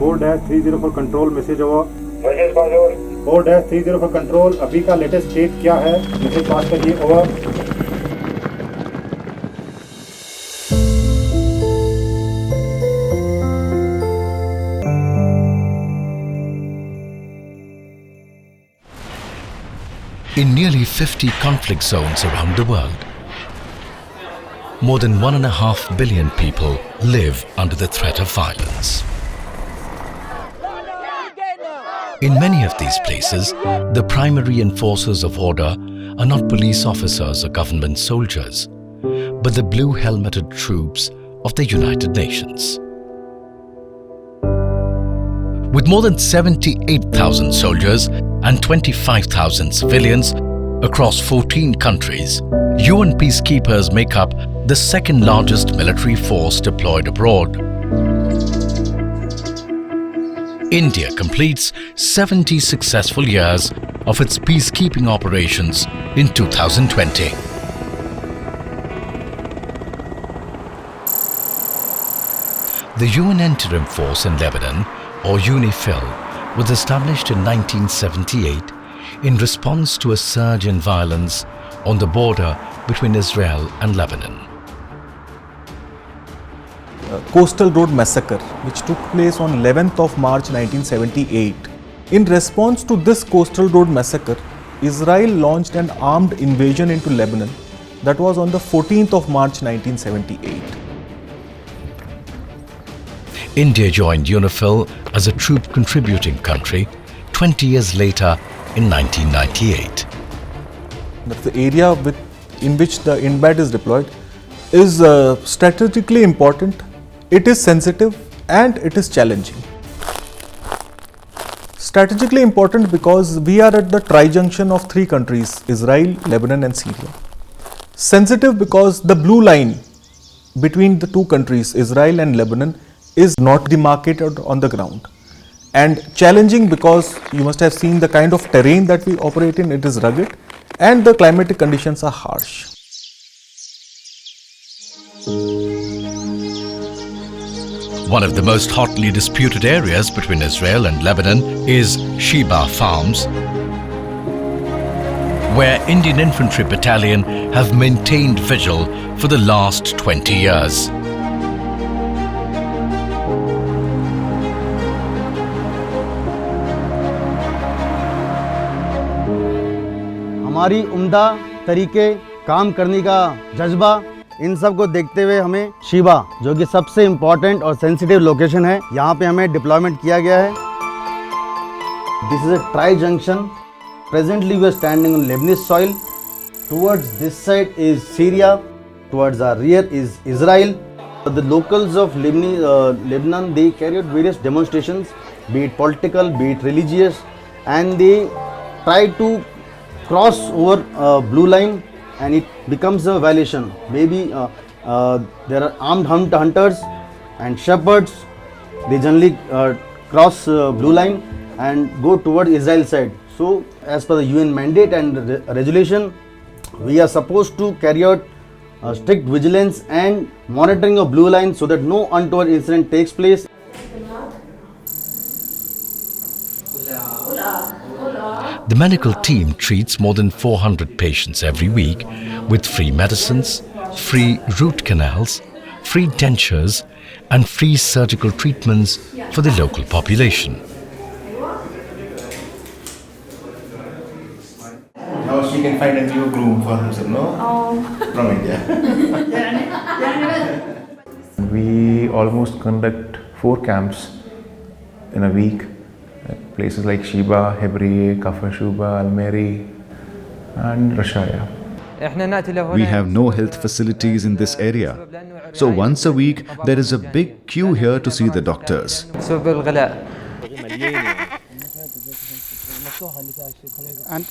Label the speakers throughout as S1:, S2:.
S1: 4-30 for control message over. Message pass over. 4-30 for control. अभी का latest state क्या है? Message pass करिए over.
S2: In nearly 50 conflict zones around the world, more than 1.5 billion people live under the threat of violence. In many of these places, the primary enforcers of order are not police officers or government soldiers, but the blue-helmeted troops of the United Nations. With more than 78,000 soldiers and 25,000 civilians across 14 countries, UN peacekeepers make up the second largest military force deployed abroad. India completes 70 successful years of its peacekeeping operations in 2020. The UN Interim Force in Lebanon, or UNIFIL, was established in 1978 in response to a surge in violence on the border between Israel and Lebanon.
S3: Coastal Road Massacre, which took place on 11th of March 1978. In response to this Coastal Road Massacre, Israel launched an armed invasion into Lebanon that was on the 14th of March 1978.
S2: India joined UNIFIL as a troop contributing country 20 years later in 1998.
S3: The area in which the INBAT is deployed is strategically important, it is sensitive and it is challenging. Strategically important because we are at the tri-junction of three countries, Israel, Lebanon and Syria. Sensitive because the blue line between the two countries, Israel and Lebanon, is not demarcated on the ground. And challenging because you must have seen the kind of terrain that we operate in, it is rugged and the climatic conditions are harsh.
S2: One of the most hotly disputed areas between Israel and Lebanon is Sheba Farms, where Indian Infantry Battalion have maintained vigil for the last 20 years.
S4: हमारी उम्दा तरीके काम करने का जज्बा, इन सब को देखते हुए हमें शिबा, जो कि सबसे इम्पोर्टेंट और सेंसिटिव लोकेशन है, यहाँ पे हमें डिप्लॉयमेंट किया गया है. This is a tri junction. Presently we are standing on Lebanese soil. Towards this side is Syria, towards our rear is Israel. The locals of Lebanon, they carried various demonstrations, be it political, be it religious, and they tried to cross over blue line, and it becomes a violation. Maybe there are armed hunters and shepherds. They generally cross blue line and go toward Israel side. So as per the UN mandate and resolution, we are supposed to carry out strict vigilance and monitoring of blue line so that no untoward incident takes place.
S2: The medical team treats more than 400 patients every week with free medicines, free root canals, free dentures and free surgical treatments for the local population.
S5: Now she can find a new groom for herself, no? From India. We almost conduct 4 camps in a week at places like Sheba, Hebrei, Kafr Shuba, Almeri and Rashaya.
S6: We have no health facilities in this area. So once a week, there is a big queue here to see the doctors.
S7: And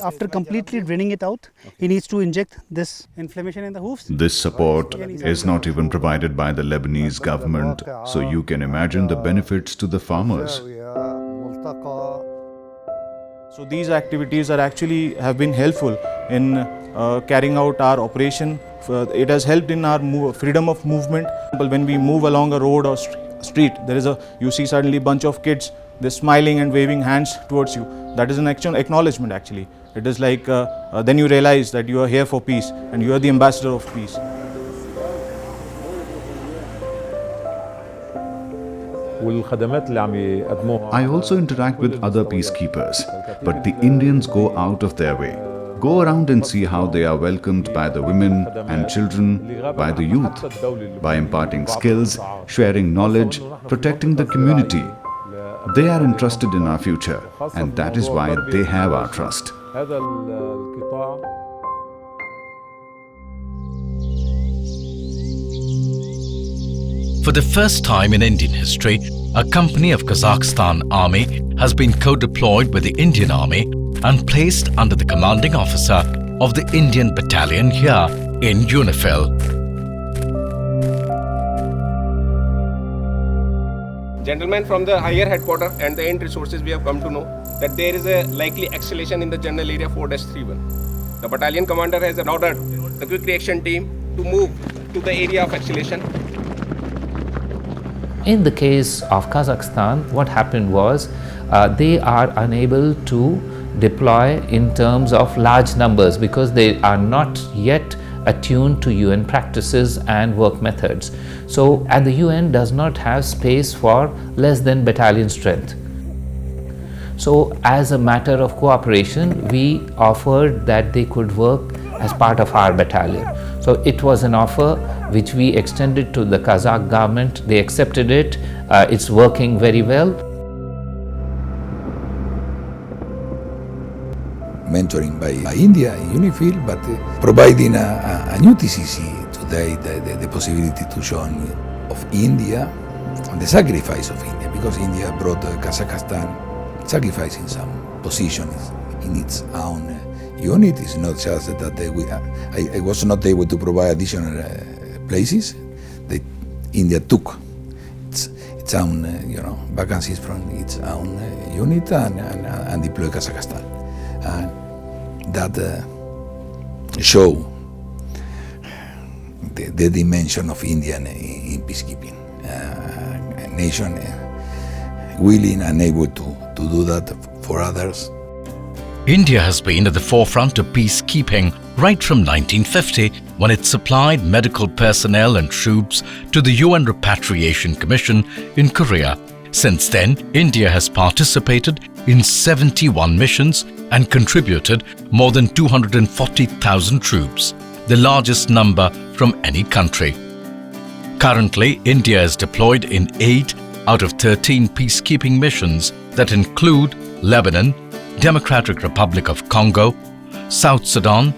S7: after completely draining it out, he needs to inject this inflammation in the hoofs.
S6: This support is not even provided by the Lebanese government, so you can imagine the benefits to the farmers.
S3: So these activities have been helpful in carrying out our operation. It has helped in our freedom of movement. When we move along a road or street, you see suddenly bunch of kids, they're smiling and waving hands towards you. That is an actual acknowledgement actually. It is like then you realize that you are here for peace and you are the ambassador of peace.
S6: I also interact with other peacekeepers, but the Indians go out of their way. Go around and see how they are welcomed by the women and children, by the youth, by imparting skills, sharing knowledge, protecting the community. They are interested in our future, and that is why they have our trust.
S2: For the first time in Indian history, a company of Kazakhstan Army has been co-deployed with the Indian Army and placed under the commanding officer of the Indian battalion here in UNIFIL.
S8: Gentlemen, from the higher headquarters and the end resources, we have come to know that there is a likely escalation in the general area 4-31. The battalion commander has ordered the quick reaction team to move to the area of escalation.
S9: In the case of Kazakhstan, what happened was they are unable to deploy in terms of large numbers because they are not yet attuned to UN practices and work methods. So, and the UN does not have space for less than battalion strength. So, as a matter of cooperation, we offered that they could work as part of our battalion. So, it was an offer which we extended to the Kazakh government. They accepted it. It's working very well.
S10: Mentoring by India in UNIFIL, but providing a new TCC today, the possibility to show of India and the sacrifice of India, because India brought Kazakhstan sacrificing some positions in its own unit. It's not just that I was not able to provide additional places. India took its own vacancies from its own unit and deployed Kazakhstan. That show the dimension of India in peacekeeping. A nation willing and able to do that for others.
S2: India has been at the forefront of peacekeeping right from 1950, when it supplied medical personnel and troops to the UN Repatriation Commission in Korea. Since then, India has participated in 71 missions and contributed more than 240,000 troops, the largest number from any country. Currently, India is deployed in 8 out of 13 peacekeeping missions that include Lebanon, Democratic Republic of Congo, South Sudan,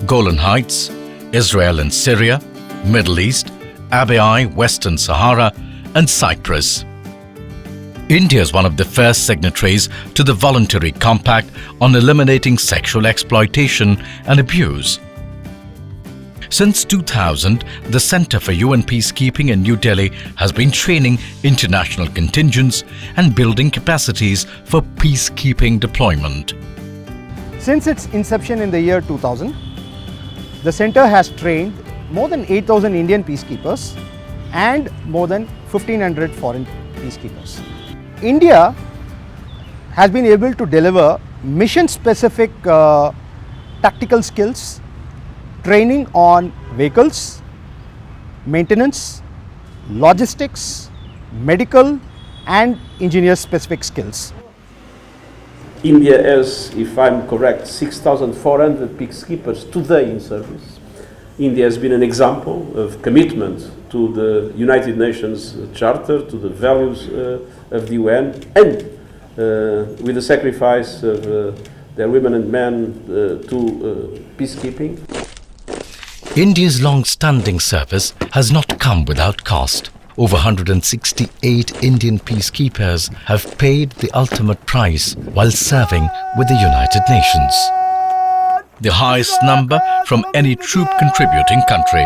S2: Golan Heights, Israel and Syria, Middle East, Abyei, Western Sahara, and Cyprus. India is one of the first signatories to the Voluntary Compact on eliminating sexual exploitation and abuse. Since 2000, the Center for UN Peacekeeping in New Delhi has been training international contingents and building capacities for peacekeeping deployment.
S11: Since its inception in the year 2000, the center has trained more than 8,000 Indian peacekeepers and more than 1,500 foreign peacekeepers. India has been able to deliver mission-specific tactical skills, training on vehicles, maintenance, logistics, medical and engineer-specific skills.
S12: India has, if I'm correct, 6,400 peacekeepers today in service. India has been an example of commitment to the United Nations Charter, to the values of the UN, and with the sacrifice of their women and men to peacekeeping.
S2: India's long-standing service has not come without cost. Over 168 Indian peacekeepers have paid the ultimate price while serving with the United Nations, the highest number from any troop contributing country.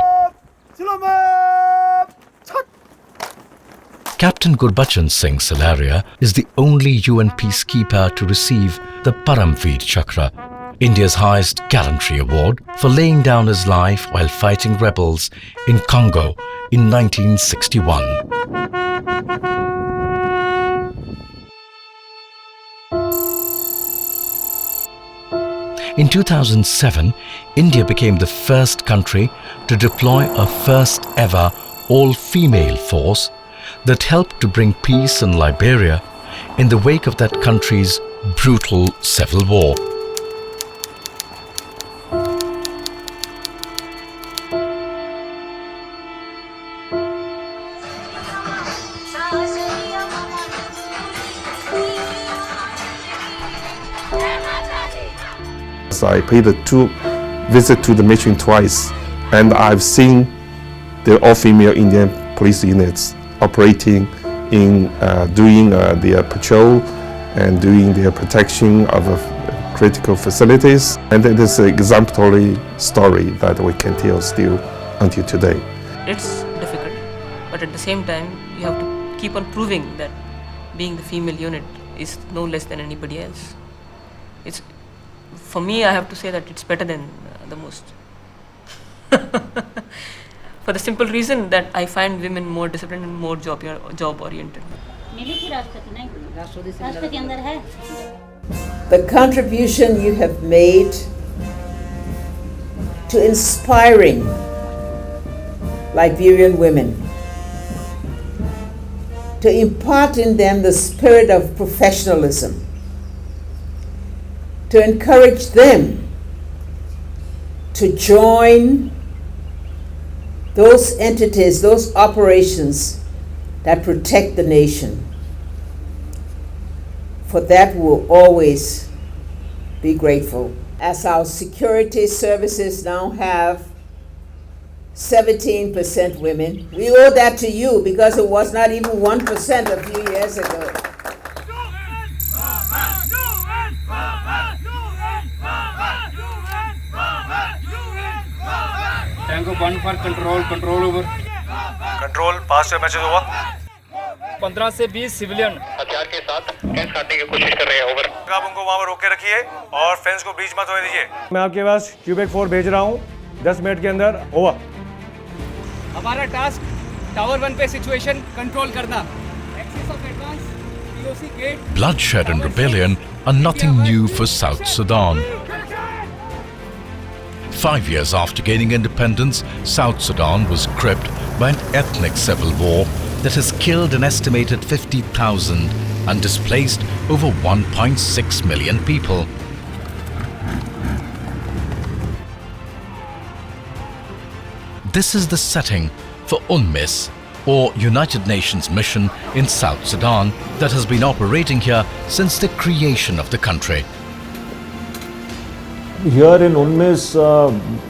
S2: Captain Gurbachan Singh Salaria is the only UN peacekeeper to receive the Paramveer Chakra, India's highest gallantry award, for laying down his life while fighting rebels in Congo in 1961. In 2007, India became the first country to deploy a first ever all-female force that helped to bring peace in Liberia in the wake of that country's brutal civil war.
S13: I paid a visit to the mission twice, and I've seen the all-female Indian police units operating in doing their patrol and doing their protection of critical facilities. And it is an exemplary story that we can tell still until today.
S14: It's difficult, but at the same time, you have to keep on proving that being the female unit is no less than anybody else. For me, I have to say that it's better than the most. For the simple reason that I find women more disciplined and more job oriented.
S15: The contribution you have made to inspiring Liberian women, to impart in them the spirit of professionalism, to encourage them to join those entities, those operations that protect the nation. For that, we will always be grateful. As our security services now have 17% women, we owe that to you because it was not even 1% a few years ago.
S16: Tango 1 for control over.
S17: Control, pass your message over.
S16: 15 से 20 civilian
S17: हथियार के साथ fence काटने की कोशिश कर रहे हैं, ओवर। आप उनको वहाँ पर रोक के रखिए और फेंस को ब्रीच मत होने दीजिए।
S16: मैं आपके पास क्यूबेक 4 भेज रहा हूँ 10 मिनट के अंदर, ओवर।
S18: हमारा टास्क टावर 1 पे सिचुएशन कंट्रोल करना। Axis of advance POC gate.
S2: Bloodshed and rebellion are nothing new for South Sudan. 5 years after gaining independence, South Sudan was gripped by an ethnic civil war that has killed an estimated 50,000 and displaced over 1.6 million people. This is the setting for UNMISS, or United Nations Mission in South Sudan, that has been operating here since the creation of the country.
S19: Here in UNMISS,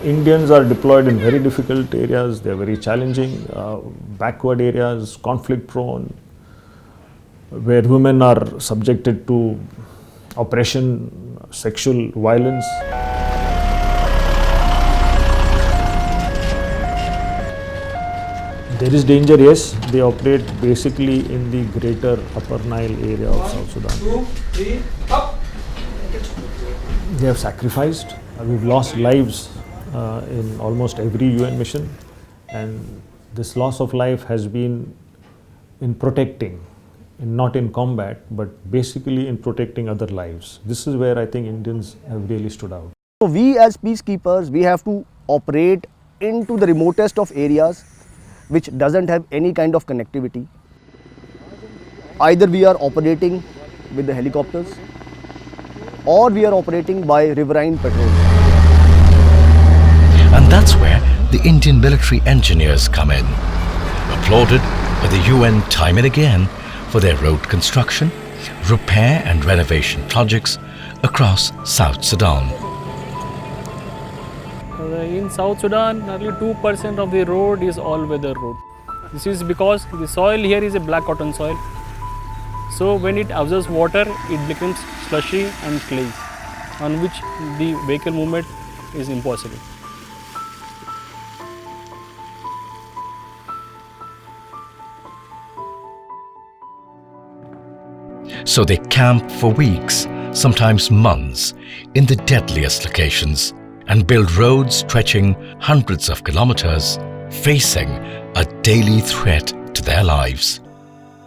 S19: Indians are deployed in very difficult areas. They are very challenging, backward areas, conflict prone, where women are subjected to oppression, sexual violence. There is danger, yes. They operate basically in the greater Upper Nile area of South Sudan.
S18: 2, 3, up.
S19: They have sacrificed. We've lost lives in almost every UN mission, and this loss of life has been in protecting, not in combat, but basically in protecting other lives. This is where I think Indians have really stood out.
S11: So we as peacekeepers, we have to operate into the remotest of areas which doesn't have any kind of connectivity. Either we are operating with the helicopters, or we are operating by riverine patrols.
S2: And that's where the Indian military engineers come in, applauded by the UN time and again for their road construction, repair and renovation projects across South Sudan.
S20: In South Sudan, nearly 2% of the road is all-weather road. This is because the soil here is a black cotton soil. So when it absorbs water, it becomes slushy and clay, on which the vehicle movement is impossible.
S2: So they camp for weeks, sometimes months, in the deadliest locations and build roads stretching hundreds of kilometers, facing a daily threat to their lives.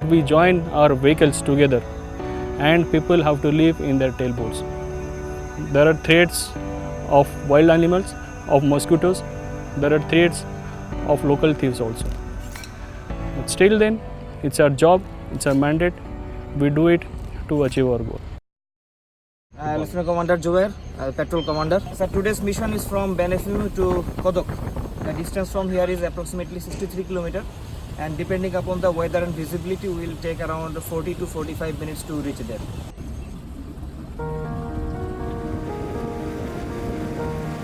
S20: We join our vehicles together and people have to live in their tailboats. there are threats of wild animals, of mosquitoes, there are threats of local thieves also. But still then, it's our job, it's our mandate, we do it to achieve our goal.
S21: Lieutenant Commander Jower, Patrol Commander. Sir, today's mission is from Benefu to Kodok. The distance from here is approximately 63 km, and depending upon the weather and visibility, we will take around 40 to 45 minutes to reach there.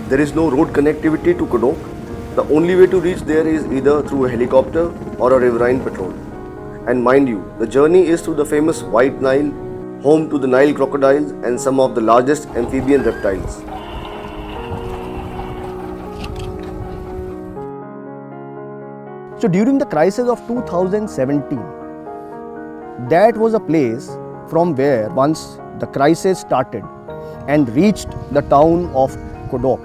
S11: There is no road connectivity to Kodok. The only way to reach there is either through a helicopter or a riverine patrol. And mind you, the journey is through the famous White Nile, home to the Nile crocodiles and some of the largest amphibian reptiles. So during the crisis of 2017, that was a place from where once the crisis started and reached the town of Kodok,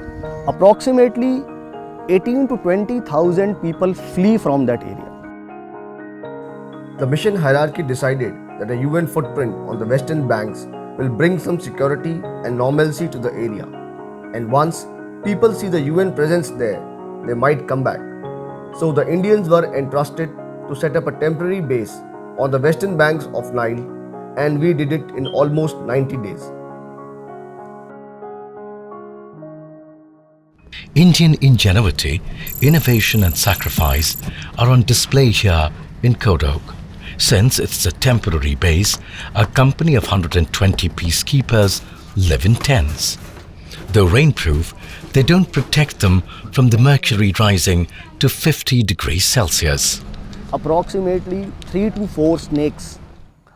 S11: approximately 18 to 20,000 people flee from that area. The mission hierarchy decided that a UN footprint on the western banks will bring some security and normalcy to the area. And once people see the UN presence there, they might come back. So the Indians were entrusted to set up a temporary base on the western banks of Nile, and we did it in almost 90 days.
S2: Indian ingenuity, innovation and sacrifice are on display here in Kodok. Since it's a temporary base, a company of 120 peacekeepers live in tents. Though rainproof, they don't protect them from the mercury rising to 50 degrees Celsius.
S11: Approximately 3 to 4 snakes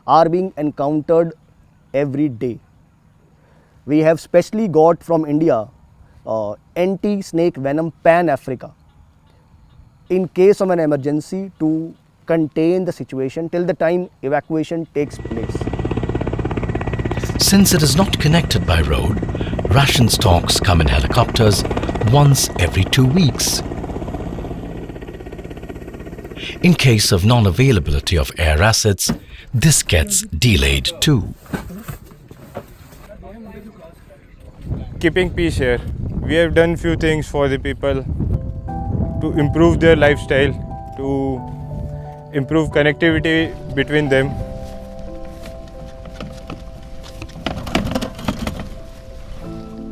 S11: are being encountered every day. We have specially got from India anti-snake venom pan-Africa in case of an emergency to contain the situation till the time evacuation takes place.
S2: Since it is not connected by road, ration stocks come in helicopters once every 2 weeks. In case of non-availability of air assets, this gets delayed too.
S16: Keeping peace here. We have done few things for the people to improve their lifestyle, to improve connectivity between them.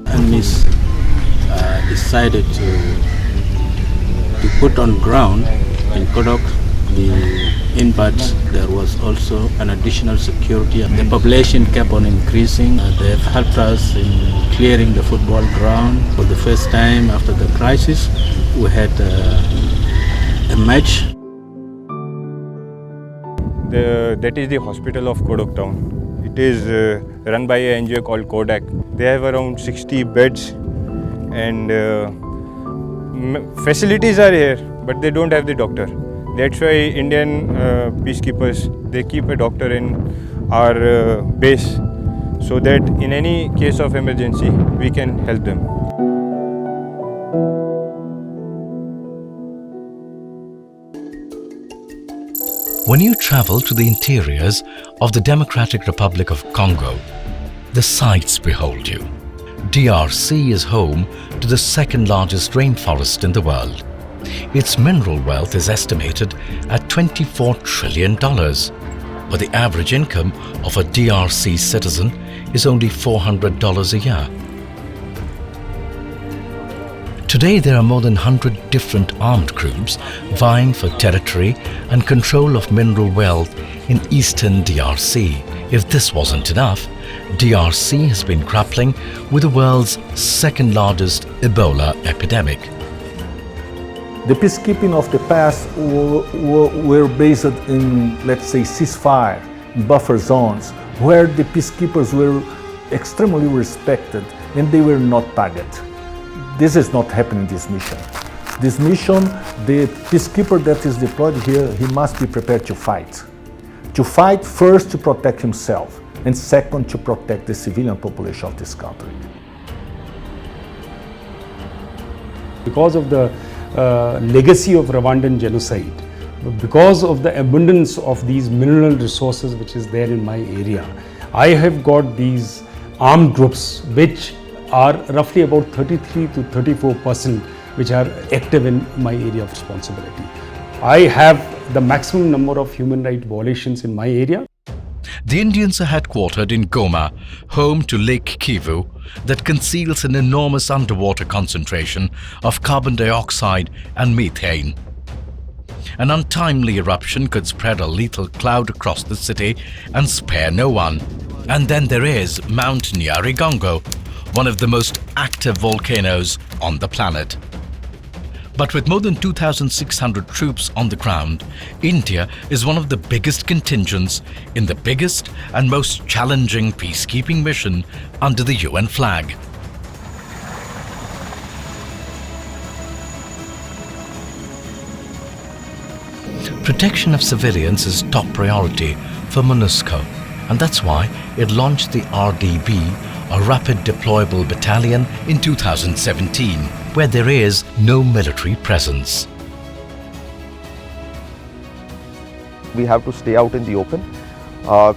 S22: Enemies decided to put on ground in Kodok the inputs. There was also an additional security. The population kept on increasing. They have helped us in clearing the football ground. For the first time after the crisis, we had a match.
S16: That is the hospital of Kodok town. It is run by an NGO called Kodak. They have around 60 beds and facilities are here, but they don't have the doctor. That's why Indian peacekeepers, they keep a doctor in our base so that in any case of emergency, we can help them.
S2: When you travel to the interiors of the Democratic Republic of Congo, the sights behold you. DRC is home to the second largest rainforest in the world. Its mineral wealth is estimated at $24 trillion, but the average income of a DRC citizen is only $400 a year. Today there are more than 100 different armed groups vying for territory and control of mineral wealth in eastern DRC. If this wasn't enough, DRC has been grappling with the world's second largest Ebola epidemic.
S23: The peacekeeping of the past were based in, let's say, ceasefire, buffer zones, where the peacekeepers were extremely respected and they were not targeted. This is not happening in this mission. This mission, the peacekeeper that is deployed here, he must be prepared to fight. To fight first to protect himself, and second to protect the civilian population of this country.
S24: Because of the legacy of Rwandan genocide, because of the abundance of these mineral resources which is there in my area, I have got these armed groups which are roughly about 33 to 34% which are active in my area of responsibility. I have the maximum number of human rights violations in my area.
S2: The Indians are headquartered in Goma, home to Lake Kivu, that conceals an enormous underwater concentration of carbon dioxide and methane. An untimely eruption could spread a lethal cloud across the city and spare no one. And then there is Mount Nyiragongo, one of the most active volcanoes on the planet. But with more than 2,600 troops on the ground, India is one of the biggest contingents in the biggest and most challenging peacekeeping mission under the UN flag. Protection of civilians is top priority for MONUSCO, and that's why it launched the RDB, a Rapid Deployable Battalion, in 2017, where there is no military presence.
S1: We have to stay out in the open,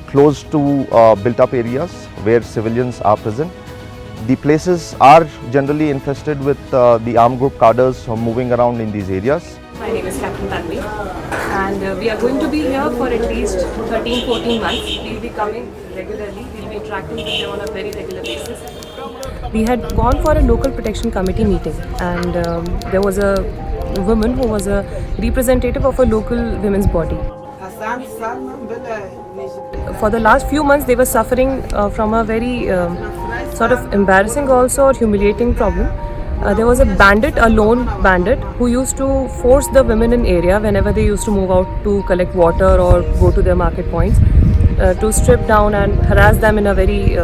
S1: close to built-up areas where civilians are present. The places are generally infested with the armed group cadres moving around in these areas.
S4: My name is Captain Tanvi, and we are going to be here for at least 13-14 months. We will be coming regularly. We will be interacting with them on a very regular basis. We had gone for a local protection committee meeting, and there was a woman who was a representative of a local women's body. For the last few months, they were suffering from a very sort of embarrassing also or humiliating problem. There was a bandit, a lone bandit, who used to force the women in area whenever they used to move out to collect water or go to their market points, to strip down and harass them in a very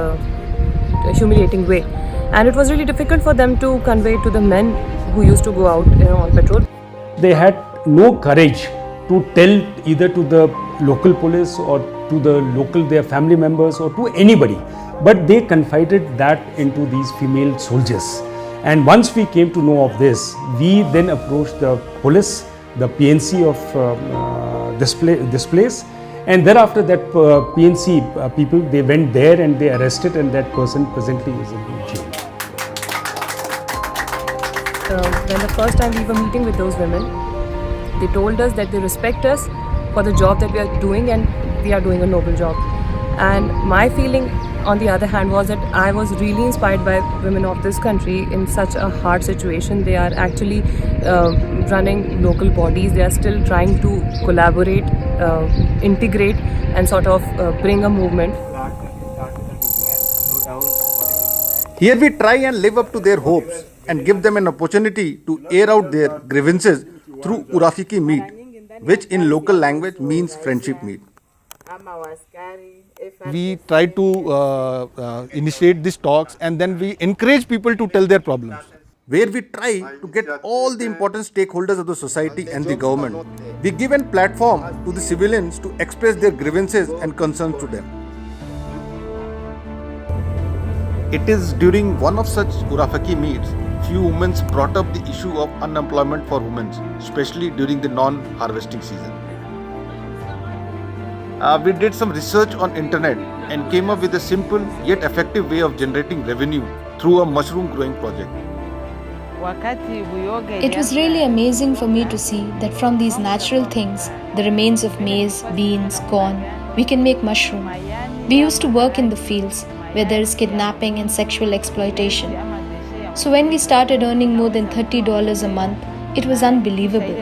S4: humiliating way. And it was really difficult for them to convey to the men who used to go out on patrol.
S24: They had no courage to tell either to the local police or to the local their family members or to anybody, but they confided that into these female soldiers. And once we came to know of this, we then approached the police, the PNC of this place, and thereafter that PNC people, they went there and they arrested, and that person presently is in jail.
S4: When the first time we were meeting with those women, they told us that they respect us for the job that we are doing, and we are doing a noble job. And my feeling on the other hand was that I was really inspired by women of this country in such a hard situation. They are actually running local bodies. They are still trying to collaborate, integrate, and sort of bring a movement.
S5: Here we try and live up to their hopes and give them an opportunity to air out their grievances through Urafiki meet, which in local language means friendship meet.
S3: We try to initiate these talks, and then we encourage people to tell their problems.
S5: Where we try to get all the important stakeholders of the society and the government. We give a platform to the civilians to express their grievances and concerns to them. It is during one of such Urafiki meets, few women brought up the issue of unemployment for women, especially during the non-harvesting season. We did some research on internet and came up with a simple yet effective way of generating revenue through a mushroom growing project.
S7: It was really amazing for me to see that from these natural things, the remains of maize, beans, corn, we can make mushroom. We used to work in the fields where there is kidnapping and sexual exploitation. So when we started earning more than $30 a month, it was unbelievable.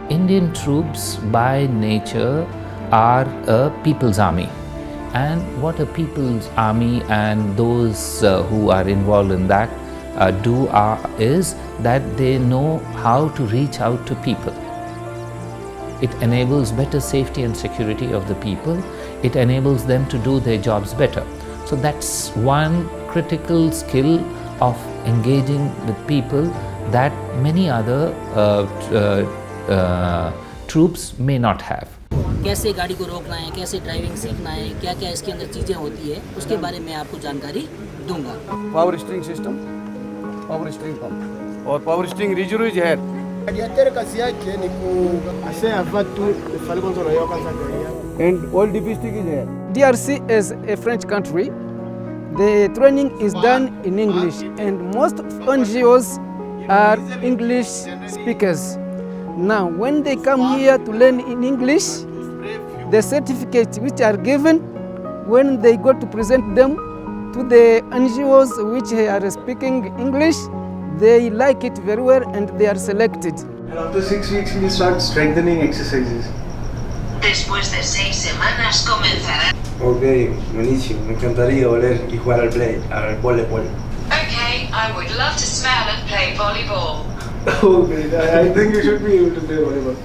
S9: Indian troops by nature are a people's army. And what a people's army and those who are involved in that is that they know how to reach out to people. It enables better safety and security of the people. It enables them to do their jobs better. So that's one critical skill of engaging with people that many other troops may not have.
S25: कैसे गाड़ी को रोकना है, कैसे driving सीखना है, क्या क्या इसके अंदर चीज़ें होती है, उसके बारे में आपको जानकारी दूंगा.
S5: Power steering system, power steering pump, और power steering rigid is here.
S26: And oil DP stick is here. DRC is a French country,
S6: The training is done in English, and most NGOs are English speakers. Now, when they come here to learn in English, the certificates which are given, when they go to present them to the NGOs which are speaking English, they like it very well and they are selected.
S8: And after 6 weeks, we start strengthening exercises.
S10: Después de 6 semanas comenzará.
S8: Ok, buenísimo. Me encantaría oler y jugar al voleibol.
S10: Okay, I would love to smell and play volleyball.
S8: Okay, I think you should be able to play volleyball.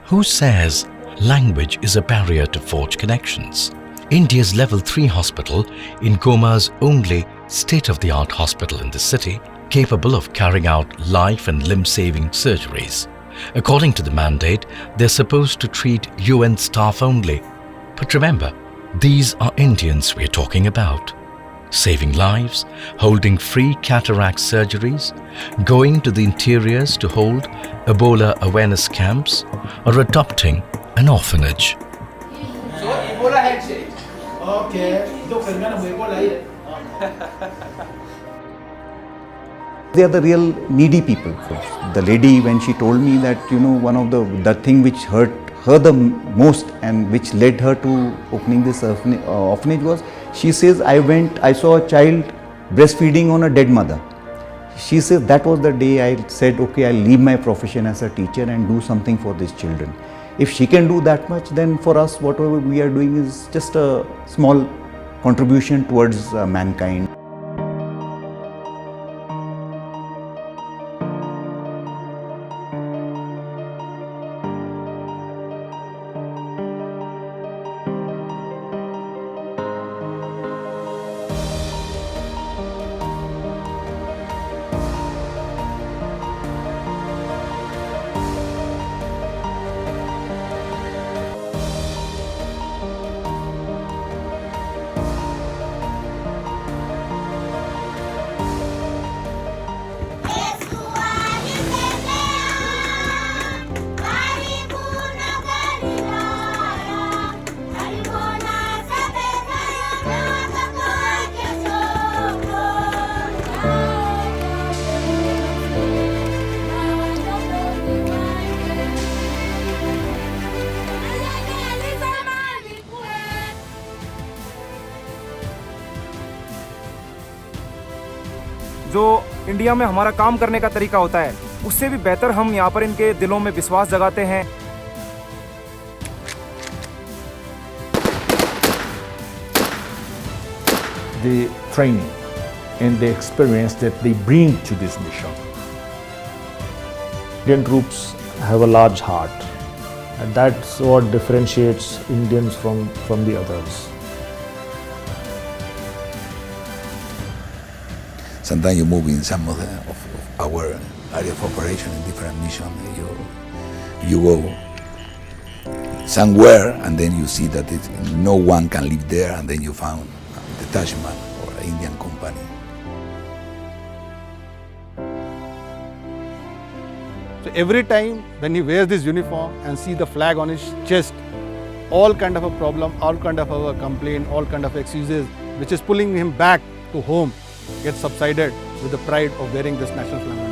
S2: Who says language is a barrier to forge connections? India's Level 3 hospital in Goma's only state-of-the-art hospital in the city, capable of carrying out life and limb-saving surgeries. According to the mandate, they're supposed to treat UN staff only. But remember, these are Indians we're talking about. Saving lives, holding free cataract surgeries, going to the interiors to hold Ebola awareness camps, or adopting an orphanage.
S8: So, Ebola handshake. Okay.
S12: They are the real needy people. The lady, when she told me that, one of the thing which hurt her the most and which led her to opening this orphanage was, she says, I saw a child breastfeeding on a dead mother. She says that was the day I said, okay, I'll leave my profession as a teacher and do something for these children. If she can do that much, then for us, whatever we are doing is just a small contribution towards mankind.
S13: जो India में हमारा काम करने का तरीका होता है, उससे भी बेहतर हम यहाँ पर इनके दिलों में विश्वास जगाते हैं।
S23: The training and the experience that they bring to this mission. Indian troops have a large heart, and that's what differentiates Indians from the others.
S26: Sometimes you move in some of our area of operation in different missions. You go somewhere and then you see that no one can live there, and then you found a detachment or an Indian company.
S5: So every time when he wears this uniform and see the flag on his chest, all kind of a problem, all kind of a complaint, all kind of excuses which is pulling him back to home gets subsided with the pride of wearing this national flag.